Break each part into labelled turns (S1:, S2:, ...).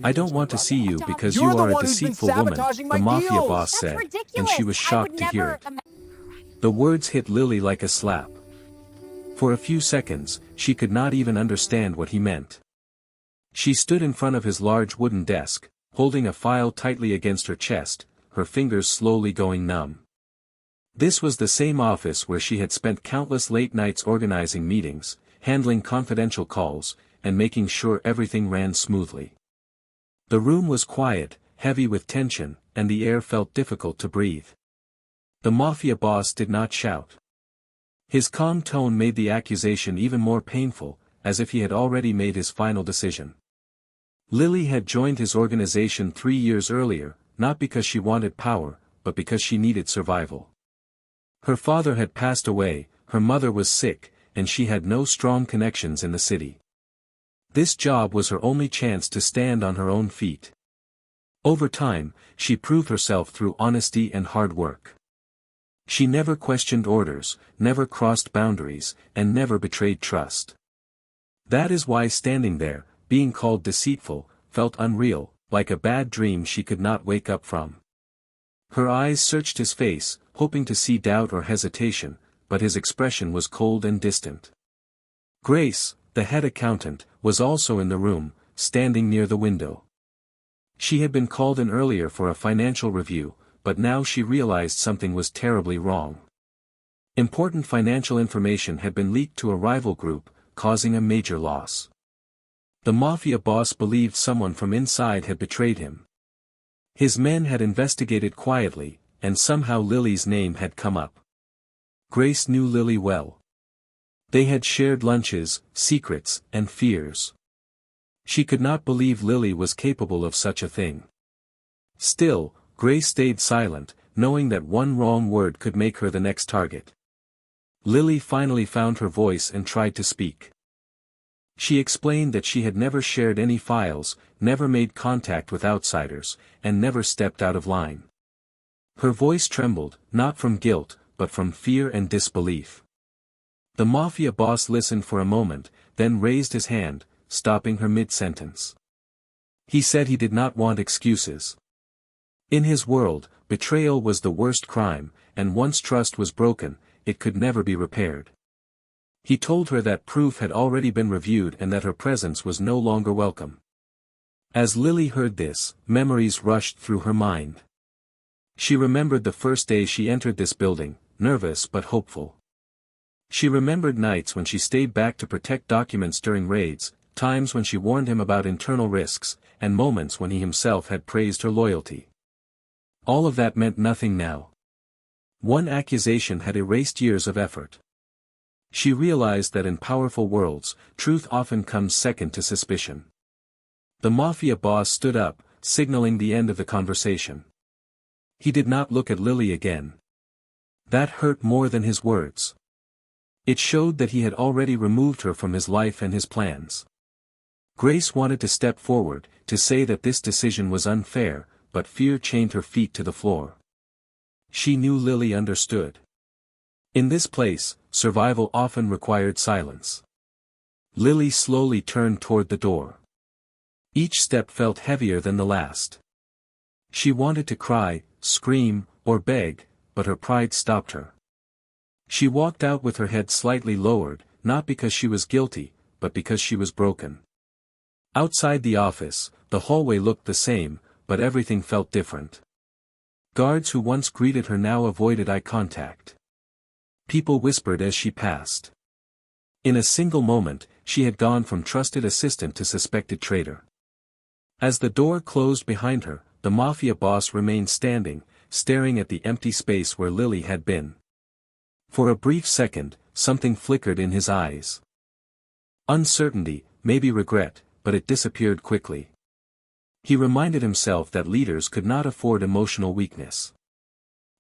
S1: "I don't want to see you because you
S2: You're the
S1: are a
S2: one who's been
S1: deceitful woman,"
S2: sabotaging
S1: the
S2: my
S1: mafia
S2: deals.
S1: boss
S3: That's
S1: said,
S3: ridiculous.
S1: and she was
S3: I
S1: shocked
S3: would
S1: to hear
S3: never
S1: it. The words hit Lily like a slap. For a few seconds, she could not even understand what he meant. She stood in front of his large wooden desk, holding a file tightly against her chest, her fingers slowly going numb. This was the same office where she had spent countless late nights organizing meetings, handling confidential calls, and making sure everything ran smoothly. The room was quiet, heavy with tension, and the air felt difficult to breathe. The mafia boss did not shout. His calm tone made the accusation even more painful, as if he had already made his final decision. Lily had joined his organization 3 years earlier, not because she wanted power, but because she needed survival. Her father had passed away, her mother was sick, and she had no strong connections in the city. This job was her only chance to stand on her own feet. Over time, she proved herself through honesty and hard work. She never questioned orders, never crossed boundaries, and never betrayed trust. That is why standing there, being called deceitful, felt unreal, like a bad dream she could not wake up from. Her eyes searched his face, hoping to see doubt or hesitation, but his expression was cold and distant. Grace, the head accountant, was also in the room, standing near the window. She had been called in earlier for a financial review, but now she realized something was terribly wrong. Important financial information had been leaked to a rival group, causing a major loss. The mafia boss believed someone from inside had betrayed him. His men had investigated quietly, and somehow Lily's name had come up. Grace knew Lily well. They had shared lunches, secrets, and fears. She could not believe Lily was capable of such a thing. Still, Grace stayed silent, knowing that one wrong word could make her the next target. Lily finally found her voice and tried to speak. She explained that she had never shared any files, never made contact with outsiders, and never stepped out of line. Her voice trembled, not from guilt, but from fear and disbelief. The mafia boss listened for a moment, then raised his hand, stopping her mid-sentence. He said he did not want excuses. In his world, betrayal was the worst crime, and once trust was broken, it could never be repaired. He told her that proof had already been reviewed and that her presence was no longer welcome. As Lily heard this, memories rushed through her mind. She remembered the first day she entered this building, nervous but hopeful. She remembered nights when she stayed back to protect documents during raids, times when she warned him about internal risks, and moments when he himself had praised her loyalty. All of that meant nothing now. One accusation had erased years of effort. She realized that in powerful worlds, truth often comes second to suspicion. The mafia boss stood up, signaling the end of the conversation. He did not look at Lily again. That hurt more than his words. It showed that he had already removed her from his life and his plans. Grace wanted to step forward, to say that this decision was unfair, but fear chained her feet to the floor. She knew Lily understood. In this place, survival often required silence. Lily slowly turned toward the door. Each step felt heavier than the last. She wanted to cry, scream, or beg, but her pride stopped her. She walked out with her head slightly lowered, not because she was guilty, but because she was broken. Outside the office, the hallway looked the same, but everything felt different. Guards who once greeted her now avoided eye contact. People whispered as she passed. In a single moment, she had gone from trusted assistant to suspected traitor. As the door closed behind her, the mafia boss remained standing, staring at the empty space where Lily had been. For a brief second, something flickered in his eyes. Uncertainty, maybe regret, but it disappeared quickly. He reminded himself that leaders could not afford emotional weakness.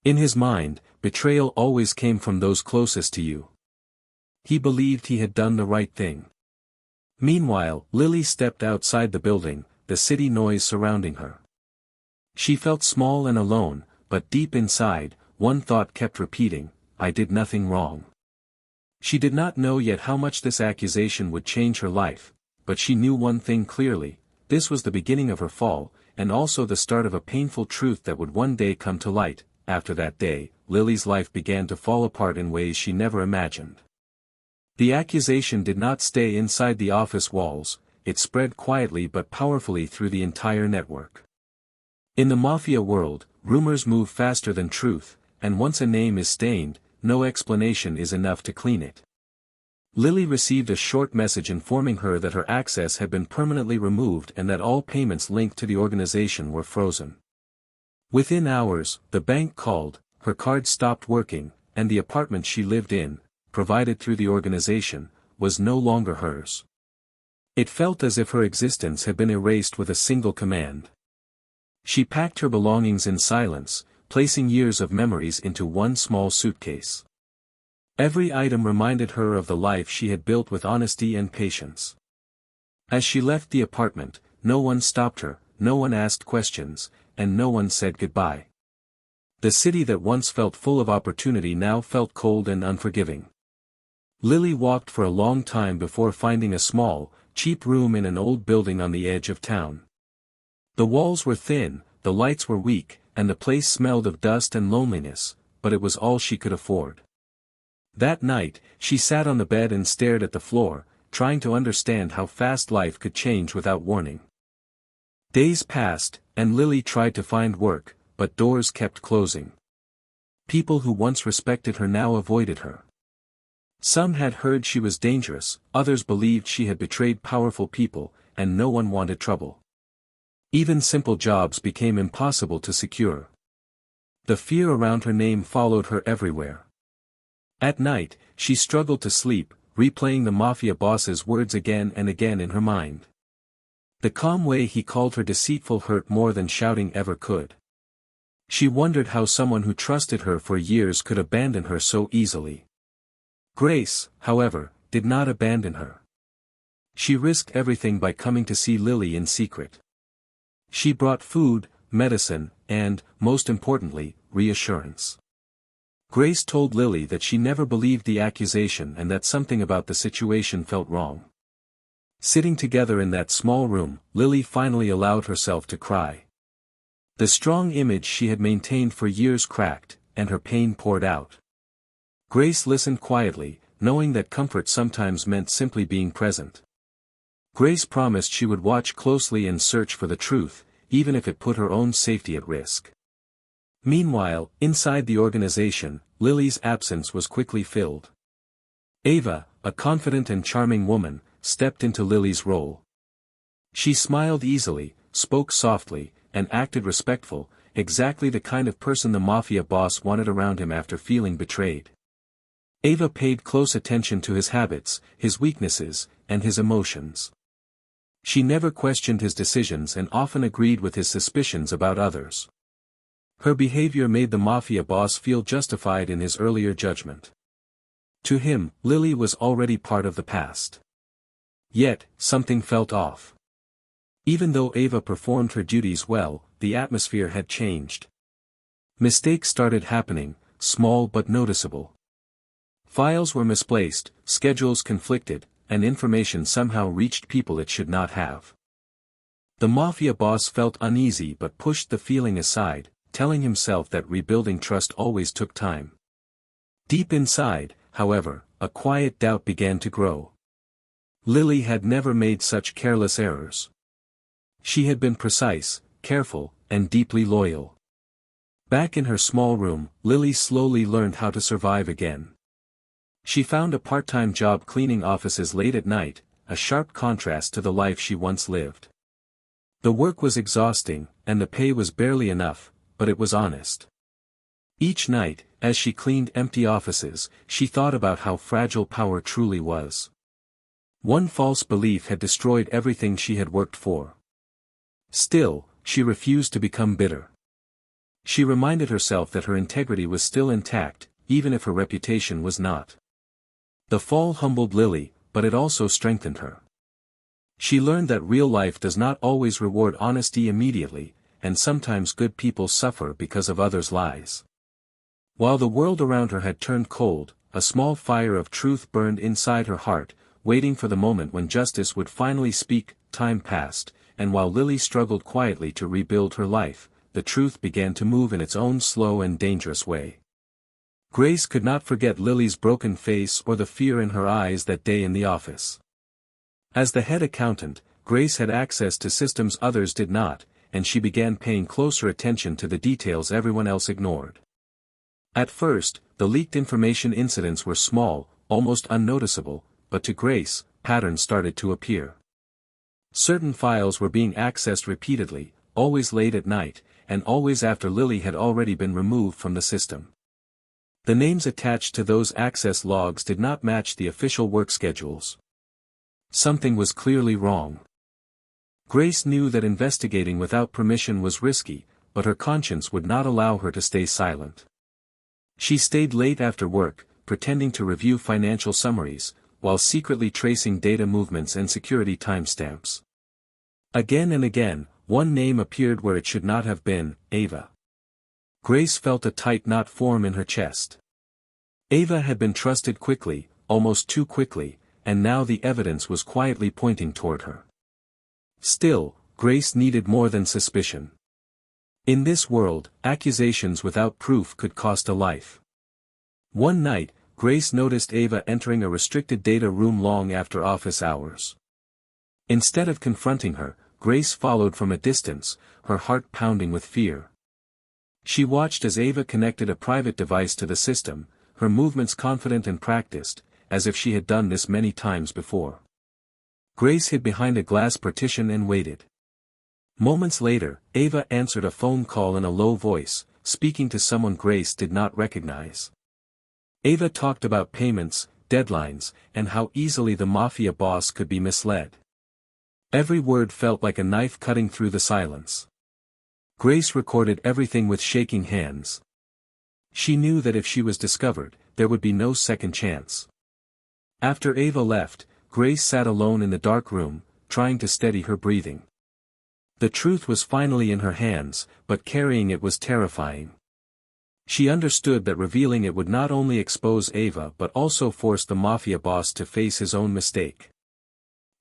S1: In his mind, betrayal always came from those closest to you. He believed he had done the right thing. Meanwhile, Lily stepped outside the building, the city noise surrounding her. She felt small and alone, but deep inside, one thought kept repeating, "I did nothing wrong." She did not know yet how much this accusation would change her life, but she knew one thing clearly: this was the beginning of her fall, and also the start of a painful truth that would one day come to light. After that day, Lily's life began to fall apart in ways she never imagined. The accusation did not stay inside the office walls, it spread quietly but powerfully through the entire network. In the Mafia world, rumors move faster than truth, and once a name is stained, no explanation is enough to clean it. Lily received a short message informing her that her access had been permanently removed and that all payments linked to the organization were frozen. Within hours, the bank called, her card stopped working, and the apartment she lived in, provided through the organization, was no longer hers. It felt as if her existence had been erased with a single command. She packed her belongings in silence, placing years of memories into one small suitcase. Every item reminded her of the life she had built with honesty and patience. As she left the apartment, no one stopped her, no one asked questions, and no one said goodbye. The city that once felt full of opportunity now felt cold and unforgiving. Lily walked for a long time before finding a small, cheap room in an old building on the edge of town. The walls were thin, the lights were weak, and the place smelled of dust and loneliness, but it was all she could afford. That night, she sat on the bed and stared at the floor, trying to understand how fast life could change without warning. Days passed, and Lily tried to find work, but doors kept closing. People who once respected her now avoided her. Some had heard she was dangerous, others believed she had betrayed powerful people, and no one wanted trouble. Even simple jobs became impossible to secure. The fear around her name followed her everywhere. At night, she struggled to sleep, replaying the Mafia boss's words again and again in her mind. The calm way he called her deceitful hurt more than shouting ever could. She wondered how someone who trusted her for years could abandon her so easily. Grace, however, did not abandon her. She risked everything by coming to see Lily in secret. She brought food, medicine, and, most importantly, reassurance. Grace told Lily that she never believed the accusation and that something about the situation felt wrong. Sitting together in that small room, Lily finally allowed herself to cry. The strong image she had maintained for years cracked, and her pain poured out. Grace listened quietly, knowing that comfort sometimes meant simply being present. Grace promised she would watch closely and search for the truth, even if it put her own safety at risk. Meanwhile, inside the organization, Lily's absence was quickly filled. Ava, a confident and charming woman, stepped into Lily's role. She smiled easily, spoke softly, and acted respectful, exactly the kind of person the Mafia boss wanted around him after feeling betrayed. Ava paid close attention to his habits, his weaknesses, and his emotions. She never questioned his decisions and often agreed with his suspicions about others. Her behavior made the Mafia boss feel justified in his earlier judgment. To him, Lily was already part of the past. Yet, something felt off. Even though Ava performed her duties well, the atmosphere had changed. Mistakes started happening, small but noticeable. Files were misplaced, schedules conflicted, and information somehow reached people it should not have. The Mafia boss felt uneasy but pushed the feeling aside, telling himself that rebuilding trust always took time. Deep inside, however, a quiet doubt began to grow. Lily had never made such careless errors. She had been precise, careful, and deeply loyal. Back in her small room, Lily slowly learned how to survive again. She found a part-time job cleaning offices late at night, a sharp contrast to the life she once lived. The work was exhausting, and the pay was barely enough, but it was honest. Each night, as she cleaned empty offices, she thought about how fragile power truly was. One false belief had destroyed everything she had worked for. Still, she refused to become bitter. She reminded herself that her integrity was still intact, even if her reputation was not. The fall humbled Lily, but it also strengthened her. She learned that real life does not always reward honesty immediately, and sometimes good people suffer because of others' lies. While the world around her had turned cold, a small fire of truth burned inside her heart, waiting for the moment when justice would finally speak. Time passed, and while Lily struggled quietly to rebuild her life, the truth began to move in its own slow and dangerous way. Grace could not forget Lily's broken face or the fear in her eyes that day in the office. As the head accountant, Grace had access to systems others did not, and she began paying closer attention to the details everyone else ignored. At first, the leaked information incidents were small, almost unnoticeable, but to Grace, patterns started to appear. Certain files were being accessed repeatedly, always late at night, and always after Lily had already been removed from the system. The names attached to those access logs did not match the official work schedules. Something was clearly wrong. Grace knew that investigating without permission was risky, but her conscience would not allow her to stay silent. She stayed late after work, pretending to review financial summaries, while secretly tracing data movements and security timestamps. Again and again, one name appeared where it should not have been: Ava. Grace felt a tight knot form in her chest. Ava had been trusted quickly, almost too quickly, and now the evidence was quietly pointing toward her. Still, Grace needed more than suspicion. In this world, accusations without proof could cost a life. One night, Grace noticed Ava entering a restricted data room long after office hours. Instead of confronting her, Grace followed from a distance, her heart pounding with fear. She watched as Ava connected a private device to the system, her movements confident and practiced, as if she had done this many times before. Grace hid behind a glass partition and waited. Moments later, Ava answered a phone call in a low voice, speaking to someone Grace did not recognize. Ava talked about payments, deadlines, and how easily the Mafia boss could be misled. Every word felt like a knife cutting through the silence. Grace recorded everything with shaking hands. She knew that if she was discovered, there would be no second chance. After Ava left, Grace sat alone in the dark room, trying to steady her breathing. The truth was finally in her hands, but carrying it was terrifying. She understood that revealing it would not only expose Ava but also force the Mafia boss to face his own mistake.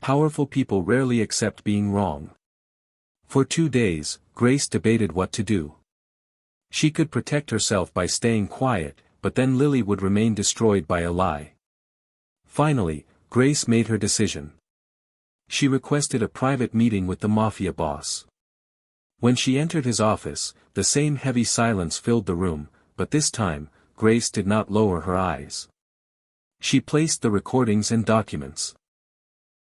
S1: Powerful people rarely accept being wrong. For 2 days, Grace debated what to do. She could protect herself by staying quiet, but then Lily would remain destroyed by a lie. Finally, Grace made her decision. She requested a private meeting with the Mafia boss. When she entered his office, the same heavy silence filled the room, but this time, Grace did not lower her eyes. She placed the recordings and documents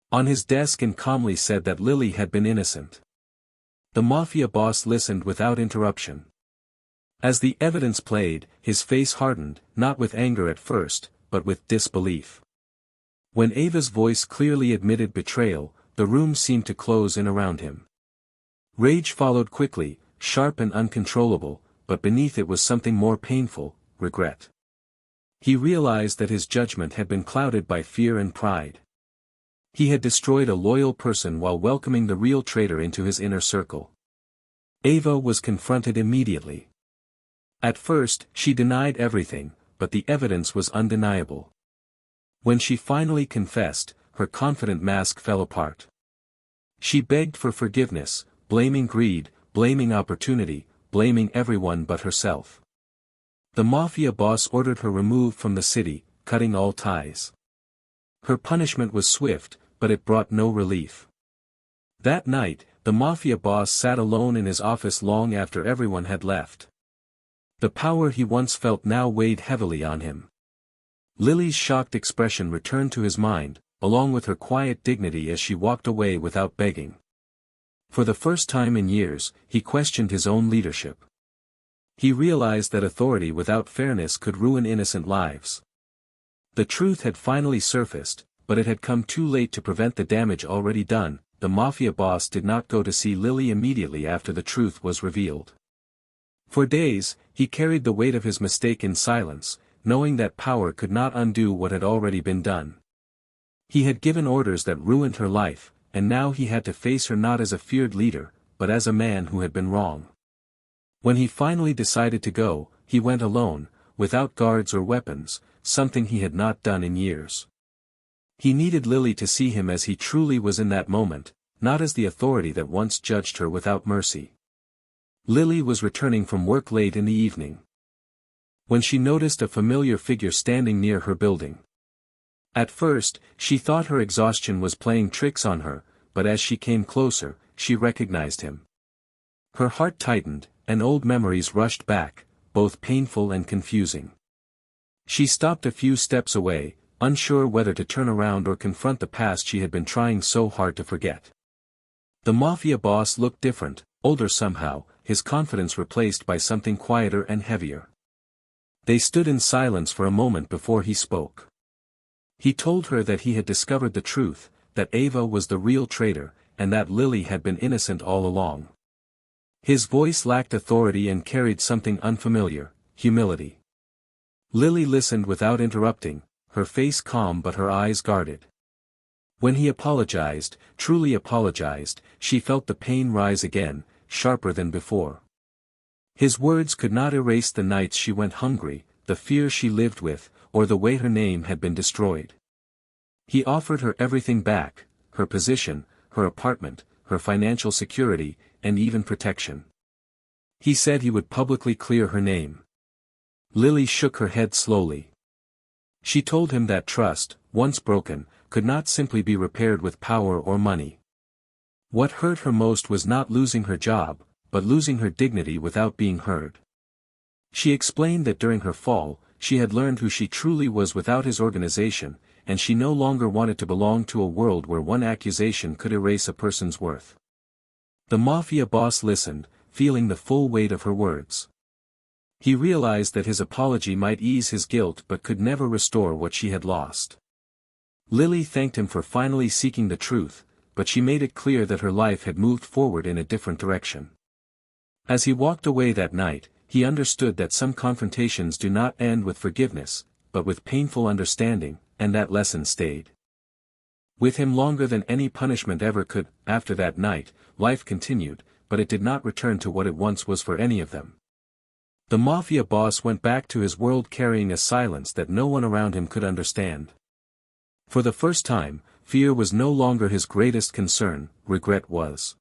S1: on his desk and calmly said that Lily had been innocent. The Mafia boss listened without interruption. As the evidence played, his face hardened, not with anger at first, but with disbelief. When Ava's voice clearly admitted betrayal, the room seemed to close in around him. Rage followed quickly, sharp and uncontrollable, but beneath it was something more painful: regret. He realized that his judgment had been clouded by fear and pride. He had destroyed a loyal person while welcoming the real traitor into his inner circle. Ava was confronted immediately. At first, she denied everything, but the evidence was undeniable. When she finally confessed, her confident mask fell apart. She begged for forgiveness, blaming greed, blaming opportunity, blaming everyone but herself. The Mafia boss ordered her removed from the city, cutting all ties. Her punishment was swift, but it brought no relief. That night, the Mafia boss sat alone in his office long after everyone had left. The power he once felt now weighed heavily on him. Lily's shocked expression returned to his mind, along with her quiet dignity as she walked away without begging. For the first time in years, he questioned his own leadership. He realized that authority without fairness could ruin innocent lives. The truth had finally surfaced, but it had come too late to prevent the damage already done. The Mafia boss did not go to see Lily immediately after the truth was revealed. For days, he carried the weight of his mistake in silence, knowing that power could not undo what had already been done. He had given orders that ruined her life, and now he had to face her not as a feared leader, but as a man who had been wrong. When he finally decided to go, he went alone, without guards or weapons, something he had not done in years. He needed Lily to see him as he truly was in that moment, not as the authority that once judged her without mercy. Lily was returning from work late in the evening, when she noticed a familiar figure standing near her building. At first, she thought her exhaustion was playing tricks on her, but as she came closer, she recognized him. Her heart tightened, and old memories rushed back, both painful and confusing. She stopped a few steps away, unsure whether to turn around or confront the past she had been trying so hard to forget. The Mafia boss looked different, older somehow, his confidence replaced by something quieter and heavier. They stood in silence for a moment before he spoke. He told her that he had discovered the truth, that Ava was the real traitor, and that Lily had been innocent all along. His voice lacked authority and carried something unfamiliar, humility. Lily listened without interrupting, her face calm but her eyes guarded. When he apologized, truly apologized, she felt the pain rise again, sharper than before. His words could not erase the nights she went hungry, the fear she lived with, or the way her name had been destroyed. He offered her everything back, her position, her apartment, her financial security, and even protection. He said he would publicly clear her name. Lily shook her head slowly. She told him that trust, once broken, could not simply be repaired with power or money. What hurt her most was not losing her job, but losing her dignity without being heard. She explained that during her fall, she had learned who she truly was without his organization, and she no longer wanted to belong to a world where one accusation could erase a person's worth. The Mafia boss listened, feeling the full weight of her words. He realized that his apology might ease his guilt but could never restore what she had lost. Lily thanked him for finally seeking the truth, but she made it clear that her life had moved forward in a different direction. As he walked away that night, he understood that some confrontations do not end with forgiveness, but with painful understanding, and that lesson stayed with him longer than any punishment ever could. After that night, life continued, but it did not return to what it once was for any of them. The Mafia boss went back to his world carrying a silence that no one around him could understand. For the first time, fear was no longer his greatest concern, regret was.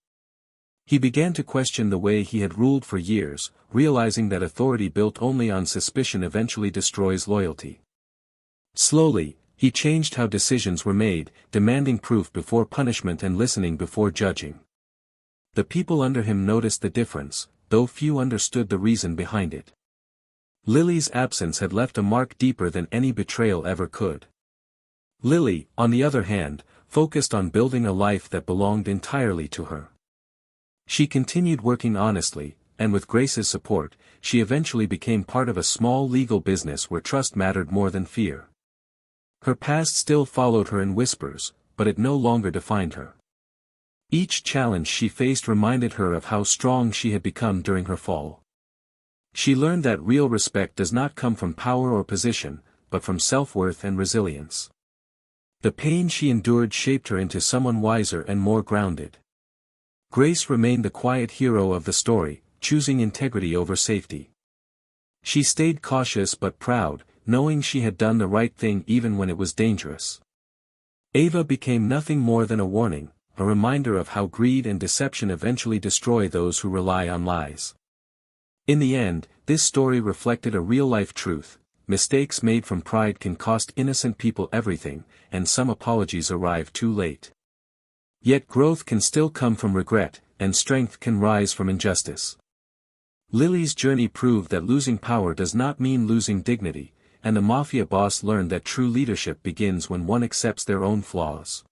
S1: He began to question the way he had ruled for years, realizing that authority built only on suspicion eventually destroys loyalty. Slowly, he changed how decisions were made, demanding proof before punishment and listening before judging. The people under him noticed the difference, though few understood the reason behind it. Lily's absence had left a mark deeper than any betrayal ever could. Lily, on the other hand, focused on building a life that belonged entirely to her. She continued working honestly, and with Grace's support, she eventually became part of a small legal business where trust mattered more than fear. Her past still followed her in whispers, but it no longer defined her. Each challenge she faced reminded her of how strong she had become during her fall. She learned that real respect does not come from power or position, but from self-worth and resilience. The pain she endured shaped her into someone wiser and more grounded. Grace remained the quiet hero of the story, choosing integrity over safety. She stayed cautious but proud, knowing she had done the right thing even when it was dangerous. Ava became nothing more than a warning, a reminder of how greed and deception eventually destroy those who rely on lies. In the end, this story reflected a real-life truth: mistakes made from pride can cost innocent people everything, and some apologies arrive too late. Yet growth can still come from regret, and strength can rise from injustice. Lily's journey proved that losing power does not mean losing dignity, and the Mafia boss learned that true leadership begins when one accepts their own flaws.